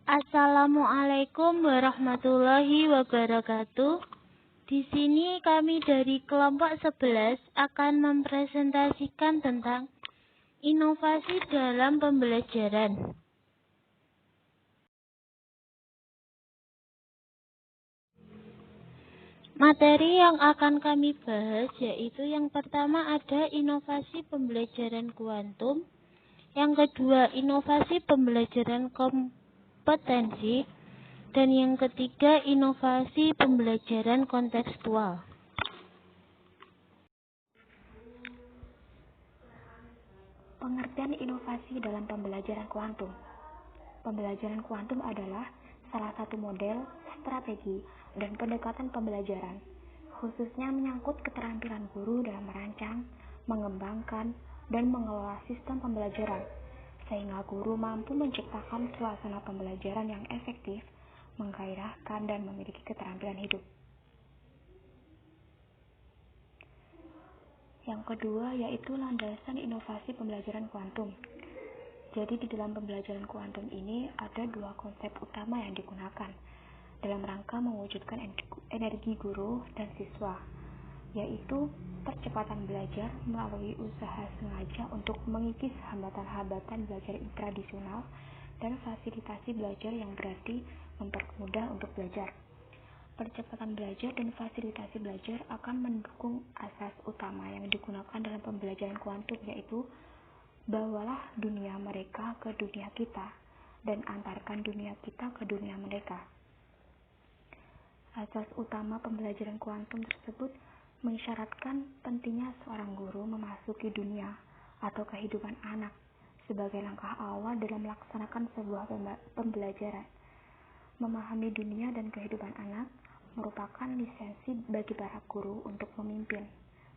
Assalamualaikum warahmatullahi wabarakatuh. Di sini kami dari kelompok 11 akan mempresentasikan tentang inovasi dalam pembelajaran. Materi yang akan kami bahas yaitu yang pertama ada inovasi pembelajaran kuantum, yang kedua inovasi pembelajaran kompetensi, dan yang ketiga inovasi pembelajaran kontekstual. Pengertian inovasi dalam pembelajaran kuantum. Pembelajaran kuantum adalah salah satu model, strategi, dan pendekatan pembelajaran, khususnya menyangkut keterampilan guru dalam merancang, mengembangkan, dan mengelola sistem pembelajaran, sehingga guru mampu menciptakan suasana pembelajaran yang efektif, menggairahkan, dan memiliki keterampilan hidup. Yang kedua yaitu landasan inovasi pembelajaran kuantum. Jadi di dalam pembelajaran kuantum ini ada dua konsep utama yang digunakan dalam rangka mewujudkan energi guru dan siswa, yaitu percepatan belajar melalui usaha sengaja untuk mengikis hambatan-hambatan belajar tradisional dan fasilitasi belajar yang berarti mempermudah untuk belajar. Percepatan belajar dan fasilitasi belajar akan mendukung asas utama yang digunakan dalam pembelajaran kuantum, yaitu bawalah dunia mereka ke dunia kita dan antarkan dunia kita ke dunia mereka. Asas utama pembelajaran kuantum tersebut mensyaratkan pentingnya seorang guru memasuki dunia atau kehidupan anak sebagai langkah awal dalam melaksanakan sebuah pembelajaran. Memahami dunia dan kehidupan anak merupakan lisensi bagi para guru untuk memimpin,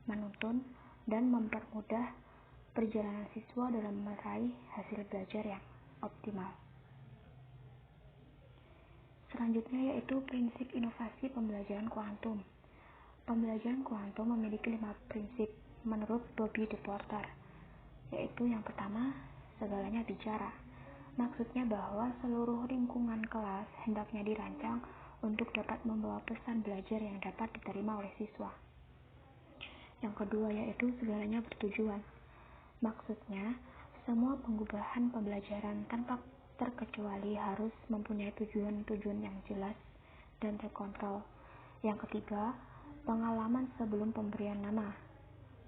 menuntun, dan mempermudah perjalanan siswa dalam meraih hasil belajar yang optimal. Selanjutnya yaitu prinsip inovasi pembelajaran kuantum. Pembelajaran kuantum memiliki 5 prinsip menurut Bobby DePorter, yaitu yang pertama, segalanya bicara. Maksudnya bahwa seluruh lingkungan kelas hendaknya dirancang untuk dapat membawa pesan belajar yang dapat diterima oleh siswa. Yang kedua yaitu segalanya bertujuan. Maksudnya, semua pengubahan pembelajaran tanpa terkecuali harus mempunyai tujuan-tujuan yang jelas dan terkontrol. Yang ketiga, pengalaman sebelum pemberian nama.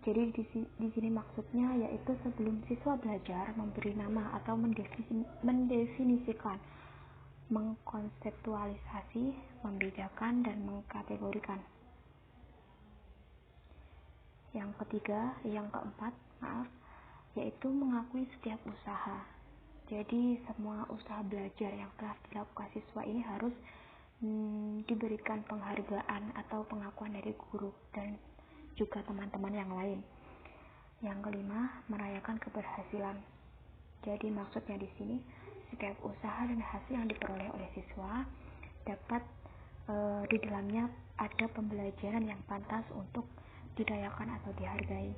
Jadi di sini maksudnya yaitu sebelum siswa belajar memberi nama atau mendefinisikan, mengkonseptualisasi, membedakan, dan mengkategorikan. Yang keempat, yaitu mengakui setiap usaha. Jadi semua usaha belajar yang telah dilakukan siswa ini harus diberikan penghargaan atau pengakuan dari guru dan juga teman-teman yang lain. Yang kelima, merayakan keberhasilan. Jadi maksudnya di sini setiap usaha dan hasil yang diperoleh oleh siswa dapat di dalamnya ada pembelajaran yang pantas untuk dirayakan atau dihargai.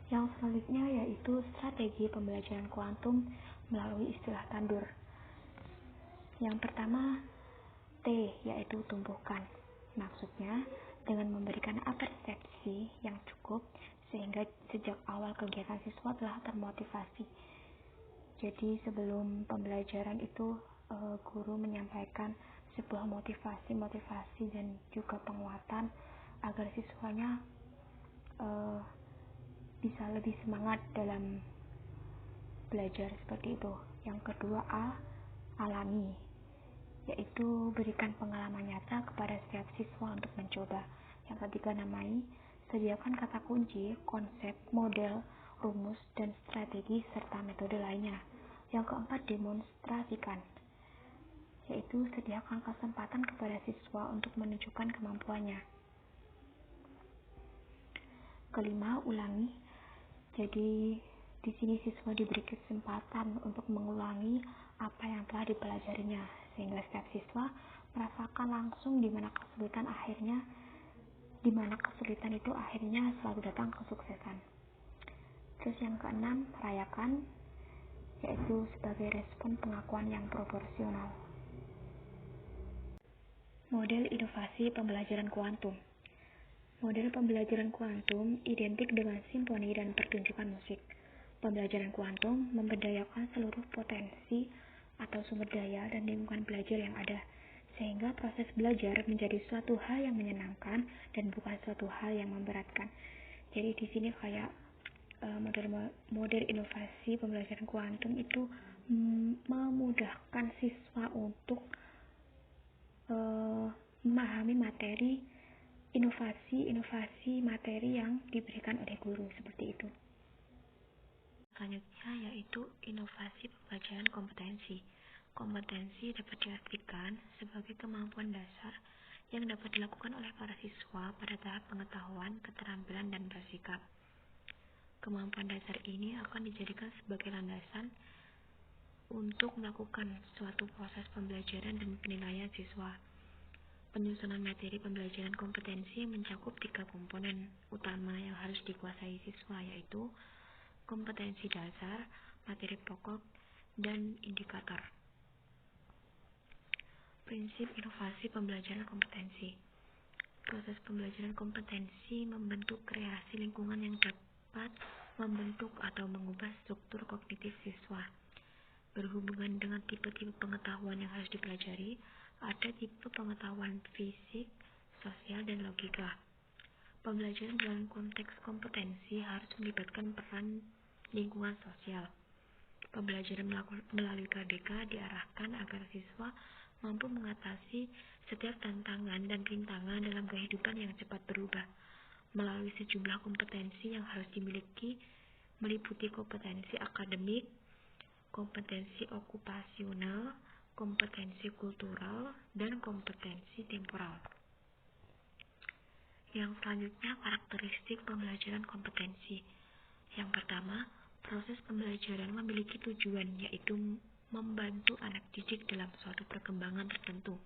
Yang selanjutnya yaitu strategi pembelajaran kuantum melalui istilah tandur. Yang pertama, T, yaitu tumbuhkan. Maksudnya, dengan memberikan persepsi yang cukup sehingga sejak awal kegiatan siswa telah termotivasi. Jadi sebelum pembelajaran itu guru menyampaikan sebuah motivasi dan juga penguatan agar siswanya bisa lebih semangat dalam belajar seperti itu. Yang kedua, alami, yaitu berikan pengalaman nyata kepada setiap siswa untuk mencoba. Yang ketiga, namai, sediakan kata kunci, konsep, model, rumus, dan strategi serta metode lainnya. Yang keempat, demonstrasikan, yaitu sediakan kesempatan kepada siswa untuk menunjukkan kemampuannya. Kelima, ulangi. Jadi di sini siswa diberi kesempatan untuk mengulangi apa yang telah dipelajarinya, sehingga setiap siswa merasakan langsung di mana kesulitan itu akhirnya selalu datang kesuksesan. Terus yang keenam, rayakan, yaitu yaitu sebagai respon pengakuan yang proporsional. Model inovasi pembelajaran kuantum. Model pembelajaran kuantum identik dengan simfoni dan pertunjukan musik. Pembelajaran kuantum memberdayakan seluruh potensi atau sumber daya dan lingkungan belajar yang ada, sehingga proses belajar menjadi suatu hal yang menyenangkan dan bukan suatu hal yang memberatkan. Jadi di sini kayak model inovasi pembelajaran kuantum itu memudahkan siswa untuk memahami materi inovasi materi yang diberikan oleh guru, seperti itu. Selanjutnya yaitu inovasi pembelajaran kompetensi. Kompetensi dapat diartikan sebagai kemampuan dasar yang dapat dilakukan oleh para siswa pada tahap pengetahuan, keterampilan, dan bersikap. Kemampuan dasar ini akan dijadikan sebagai landasan untuk melakukan suatu proses pembelajaran dan penilaian siswa. Penyusunan materi pembelajaran kompetensi mencakup 3 komponen utama yang harus dikuasai siswa, yaitu kompetensi dasar, materi pokok, dan indikator. Prinsip inovasi pembelajaran kompetensi. Proses pembelajaran kompetensi membentuk kreasi lingkungan yang dapat membentuk atau mengubah struktur kognitif siswa. Berhubungan dengan tipe-tipe pengetahuan yang harus dipelajari, ada tipe pengetahuan fisik, sosial, dan logika. Pembelajaran dalam konteks kompetensi harus melibatkan peran lingkungan sosial. Pembelajaran melalui KBK diarahkan agar siswa mampu mengatasi setiap tantangan dan rintangan dalam kehidupan yang cepat berubah. Melalui sejumlah kompetensi yang harus dimiliki, meliputi kompetensi akademik, kompetensi okupasional, kompetensi kultural, dan kompetensi temporal. Yang selanjutnya, karakteristik pembelajaran kompetensi. Yang pertama, proses pembelajaran memiliki tujuan, yaitu membantu anak didik dalam suatu perkembangan tertentu.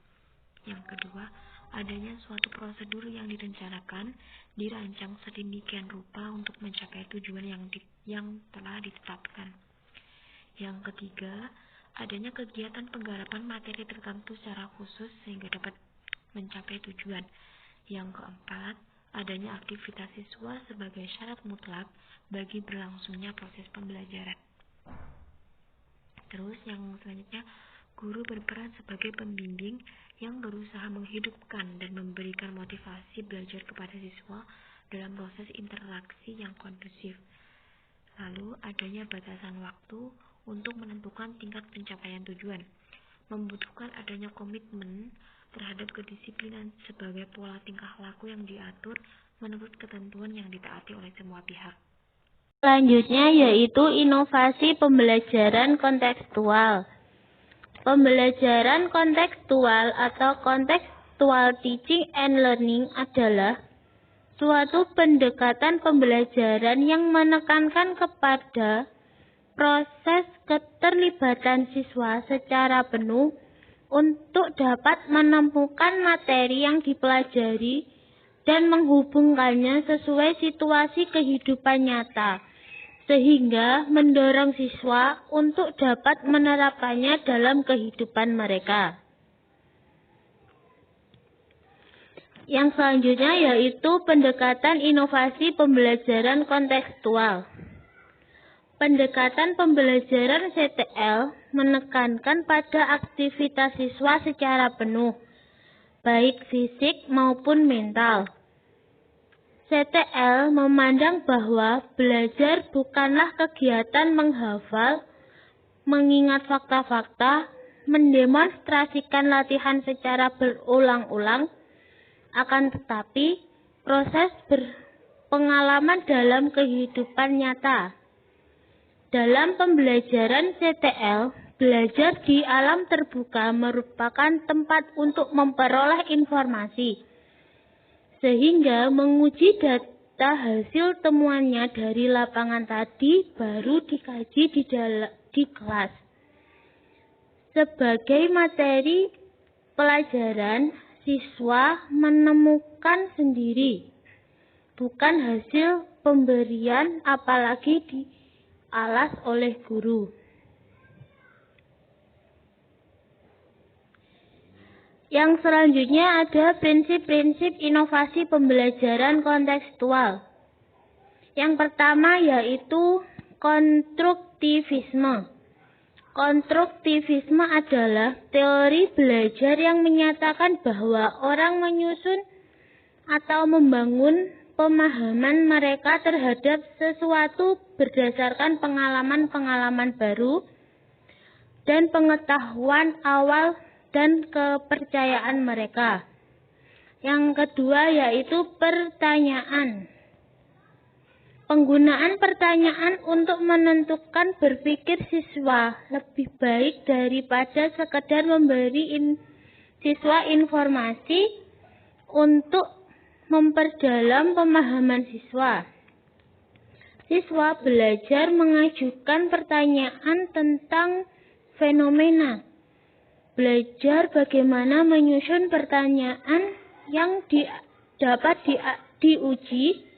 Yang kedua, adanya suatu prosedur yang direncanakan, dirancang sedemikian rupa untuk mencapai tujuan yang telah ditetapkan. Yang ketiga, adanya kegiatan penggarapan materi tertentu secara khusus sehingga dapat mencapai tujuan. Yang keempat, adanya aktivitas siswa sebagai syarat mutlak bagi berlangsungnya proses pembelajaran. Terus yang selanjutnya, guru berperan sebagai pembimbing yang berusaha menghidupkan dan memberikan motivasi belajar kepada siswa dalam proses interaksi yang kondusif. Lalu adanya batasan waktu untuk menentukan tingkat pencapaian tujuan, membutuhkan adanya komitmen terhadap kedisiplinan sebagai pola tingkah laku yang diatur menurut ketentuan yang ditaati oleh semua pihak. Selanjutnya yaitu inovasi pembelajaran kontekstual. Pembelajaran kontekstual atau contextual teaching and learning adalah suatu pendekatan pembelajaran yang menekankan kepada proses keterlibatan siswa secara penuh untuk dapat menemukan materi yang dipelajari dan menghubungkannya sesuai situasi kehidupan nyata, sehingga mendorong siswa untuk dapat menerapkannya dalam kehidupan mereka. Yang selanjutnya yaitu pendekatan inovasi pembelajaran kontekstual. Pendekatan pembelajaran CTL menekankan pada aktivitas siswa secara penuh, baik fisik maupun mental. CTL memandang bahwa belajar bukanlah kegiatan menghafal, mengingat fakta-fakta, mendemonstrasikan latihan secara berulang-ulang, akan tetapi proses berpengalaman dalam kehidupan nyata. Dalam pembelajaran CTL, belajar di alam terbuka merupakan tempat untuk memperoleh informasi, sehingga menguji data hasil temuannya dari lapangan tadi baru dikaji di kelas. Sebagai materi pelajaran, siswa menemukan sendiri, bukan hasil pemberian apalagi dialas oleh guru. Yang selanjutnya ada prinsip-prinsip inovasi pembelajaran kontekstual. Yang pertama yaitu konstruktivisme. Konstruktivisme adalah teori belajar yang menyatakan bahwa orang menyusun atau membangun pemahaman mereka terhadap sesuatu berdasarkan pengalaman-pengalaman baru dan pengetahuan awal dan kepercayaan mereka. Yang kedua yaitu pertanyaan. Penggunaan pertanyaan untuk menentukan berpikir siswa lebih baik daripada sekedar memberi siswa informasi untuk memperdalam pemahaman siswa. Siswa belajar mengajukan pertanyaan tentang fenomena. Belajar bagaimana menyusun pertanyaan yang dapat diuji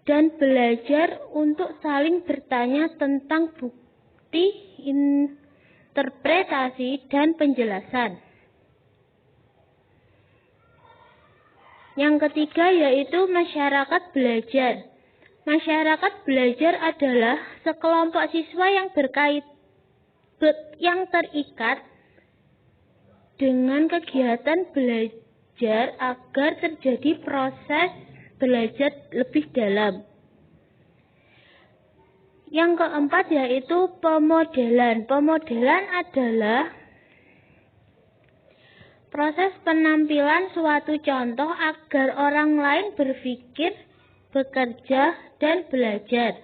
dan belajar untuk saling bertanya tentang bukti, interpretasi, dan penjelasan. Yang ketiga yaitu masyarakat belajar. Masyarakat belajar adalah sekelompok siswa yang terikat dengan kegiatan belajar agar terjadi proses belajar lebih dalam. Yang keempat yaitu pemodelan. Pemodelan adalah proses penampilan suatu contoh agar orang lain berpikir, bekerja, dan belajar.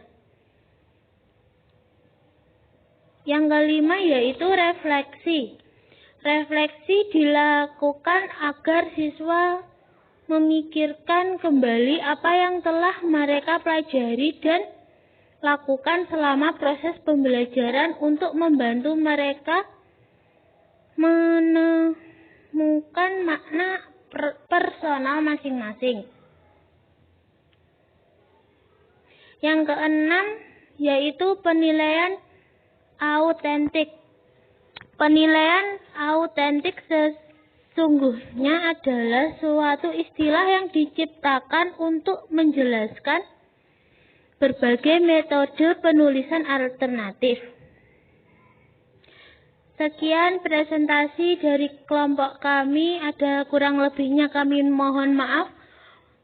Yang kelima yaitu refleksi. Refleksi dilakukan agar siswa memikirkan kembali apa yang telah mereka pelajari dan lakukan selama proses pembelajaran untuk membantu mereka menemukan makna personal masing-masing. Yang keenam yaitu penilaian autentik. Penilaian autentik sesungguhnya adalah suatu istilah yang diciptakan untuk menjelaskan berbagai metode penulisan alternatif. Sekian presentasi dari kelompok kami, ada kurang lebihnya kami mohon maaf.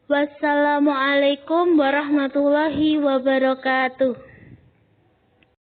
Wassalamualaikum warahmatullahi wabarakatuh.